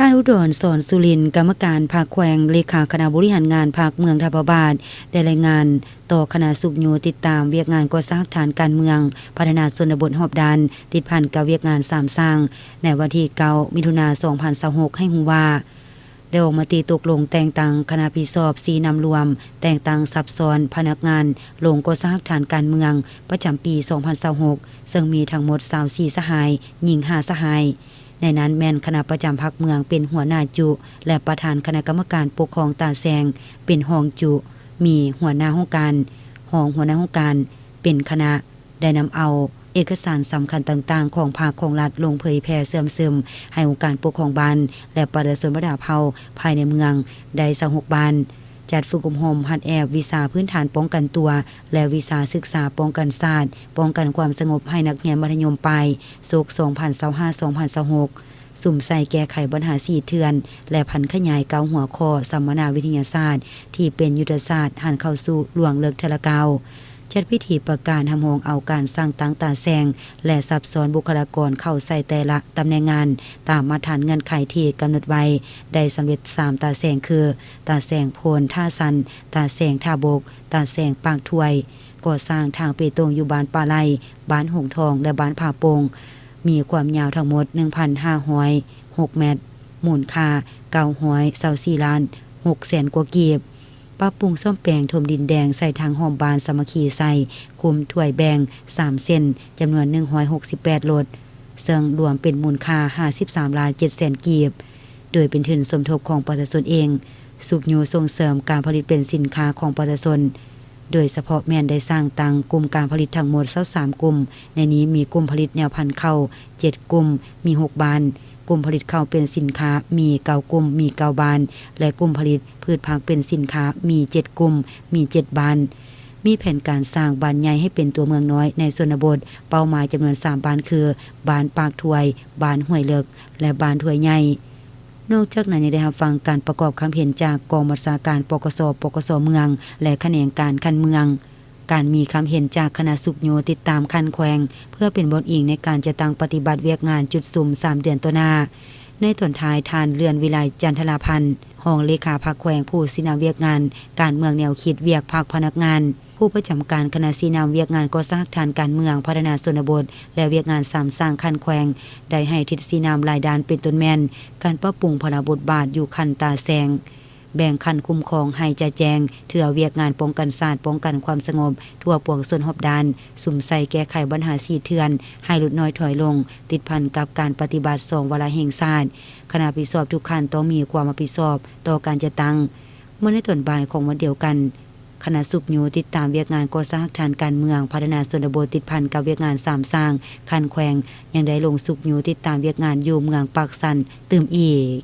ท่านอุดรสอนสุรินทร์กรรมการภาคแขวงเลขาคณะบริหารงานภาคเมืองทับบาทได้รายงานต่อคณะสุขโยติดตามเวียกงานก่อสร้างฐานการเมืองพัฒนาชนบทหอบดันติดพันกับเวียกงานสามสร้างในวันที่9มิถุนายน2026ให้ฮู้ว่าได้ออกมาตีตกลงแต่งตั้งคณะพิสอบ4นำรวมแต่งตั้งซับซ้อนพนักงานลงก่อสร้างฐานการเมืองประจำปี2026ซึ่งมีทั้งหมด24สหายหญิง5สหายในนั้นแม่นคณะประจำภาคเมืองเป็นหัวหน้าจุและประธานคณะกรรมการปกครองตาแซงเป็นรองจุมีหัวหน้าห้องการรองหัวหน้าห้องการเป็นคณะได้นำเอาเอกสารสำคัญต่างๆของภาคของรัฐลงเผยแพร่เสื่อมซึมให้องค์การปกครองบ้านและประชาชนระดับเฮาภายในเมืองได้26บ้านจัดฝึกอบรมหัดแอบวิชาพื้นฐานป้องกันตัวและวิชาศึกษาป้องกันศาสตร์ป้องกันความสงบให้นักเรียนมัธยมปลายโศก2025-2026สุ่มใส่แก้ไขปัญหา4เทือนและพันขยายเกาหัวข้อสัมมนาวิทยาศาสตร์ที่เป็นยุทธศาสตร์หันเข้าสู่หลวงเลิกทะละเกาจัดพิธีประกาศทำโรงเอาการสร้างตั้งตาแซงและสับสอนบุคลากรเข้าใส่แต่ละตำแหน่งงานตามมาตรฐานเงื่อนไขที่กำหนดไว้ได้สำเร็จ3ตาแซงคือตาแซงโพนท่าซันตาแซงท่าบกตาแซงปากถวยก่อสร้างทางเปตงอยู่บ้านปาไลบ้านหงทองและบ้านผาโปงมีความยาวทั้งหมด 1,506 เมตรมูลค่า924ล้าน6แสนกว่ากีบปรับปรุงซ่อมแปลงถมดินแดงใส่ทางหอมบานสามัคคีใส่คุมถ้วยแบง3เส้นจำนวน168รถซึ่งรวมเป็นมูลค่า53ล้าน7แสนกีบโดยเป็นทุนสมทบของประชาชนเองสุขอยู่ส่งเสริมการผลิตเป็นสินค้าของประชาชนโดยเฉพาะแม่นได้สร้างตั้งกลุ่มการผลิตทั้งหมด23กลุ่มในนี้มีกลุ่มผลิตแนวพันธุ์ข้าว7กลุ่มมี6บ้านกลุ่มผลิตข้าวเป็นสินค้ามี9กลุ่มมี9บ้านและกลุ่มผลิตพืชผักเป็นสินค้ามี7กลุ่มมี7บ้านมีแผนการสร้างบ้านใหญ่ให้เป็นตัวเมืองน้อยในชนบทเป้าหมายจำนวน3บ้านคือบ้านปากถวยบ้านห้วยเลิกและบ้านถวยใหญ่นอกจากนั้นยังได้รับฟังการประกอบความเห็นจากกองบัญชาการปกสเมืองและแขนงการคันเมืองการมีความเห็นจากคณะสุขโยติดตามคันแขวงเพื่อเป็นบทอิงในการจะตั้งปฏิบัติเวียกงานจุดซุ่ม3เดือนต่อหน้าในตอนท้ายทานเรือนวิไลจันทราพันธ์รองเลขาภาคแขวงผู้สินาเวียกงานการเมืองแนวคิดเวียกภาคพนักงานผู้ประจำการคณะสีนามเวียกงานก่อสร้างฐานการเมืองพัฒนาชนบทและเวียกงานสร้างคันแขวงได้ให้ทิศสีนามรายด้านเป็นต้นแม่นการปรับปรุงพระบทบาทอยู่คันตาแซงแบ่งคันคุ้มครองให้จะแจงเถื่อเวียกงานป้องกันศาสตร์ป้องกันความสงบทั่วปวงส่วนหอบดานสุ่มใส่แก้ไขปัญหา4เทือนให้ลดน้อยถอยลงติดพันกับการปฏิบัติ2วาระแห่งชาติคณะพิสอบทุกขั้นต้องมีความรับผิดชอบต่อการจะตั้งเมื่อในตอนบ่ายของวันเดียวกันคณะสุขโยติดตามเวียกงานก่อสร้างฐานการเมืองพัฒนาชนบทติดพันกับเวียกงาน3สร้างคันแขวงยังได้ลงสุขโยติดตามเวียกงานอยู่เมืองปากสันตื่มอีก